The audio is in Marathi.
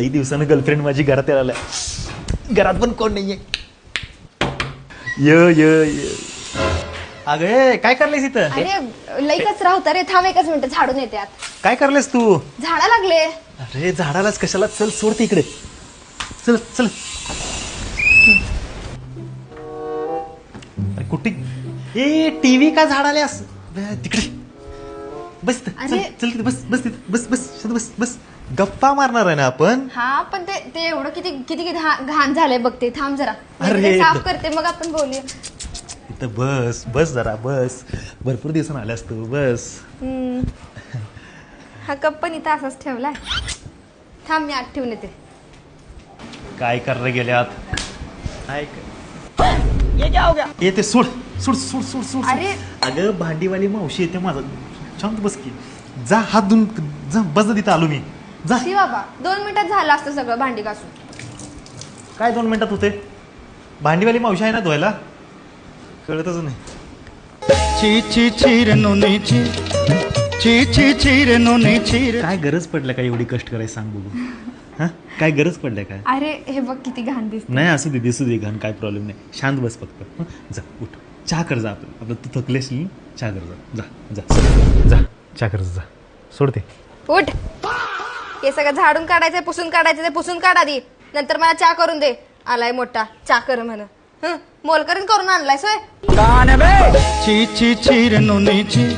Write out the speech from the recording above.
काही दिवसानं गर्लफ्रेंड माझी घरात यायला घरात पण कोण नाहीये. य अगं काय करलेस इथं? अरे लई कचरा होता रे, थांब एकच मिनिट झाडून येते आत. काय करलेस तू? झाडा लागले. अरे झाडालाच कशाला, चल सोडते इकडे, चल चल. अरे कुठे ए टीव्ही का झाडाल्यास तिकडे बस इथं. चल चल तिथे बस बस तिथे बस बस शांत बस बस. गप्पा मारणार आहे ना आपण. हा पण ते एवढं किती किती घाण झालंय बघते. थांब जरा अरे. ते साफ करते मग आपण बोलूया. इथं बस बस जरा बस. भरपूर दिवसानं आल्यास तू बस. हा कप पण इथं असाच ठेवलाय. थांब मी आत ठेवून येते. काय करायला गेल्यात? काय येते सोड सोड सोड सोड सोड. अरे. अगं भांडीवाली मावशी येते माझा. शांत बस की. जा हात धुवून जा. बस जा तिथं आलो मी. जा. शी बाबा 2 मिनिटात झालं असतं सगळं भांडी घासून. काय 2 मिनिटात होते? भांडीवाली मावशी आहे ना धुवायला. कळतच नाही. ची ची चीर नोनीची ची ची चीर नोनीची. काय गरज पडल्या काय एवढी कष्ट करायला सांग बघू. हा काय गरज पडल्या काय? अरे हे बघ किती घाण दिसते. नाही असू दे दिसू दे घाण, काय प्रॉब्लेम नाही. शांत बस फक्त. हं? जा उठ चहा कर जा. आपलं तू थकलेस चहा कर जा. जा जा जा चहा कर जा. सोडते. उठ. हे सगळं झाडून काढायचंय, पुसून काढायचं, ते पुसून काढ आधी. नंतर मला चहा करून दे. आलाय मोठा चहा कर म्हण. मोलकरीन करून आणलाय सोय. ची ची चीर नोनीची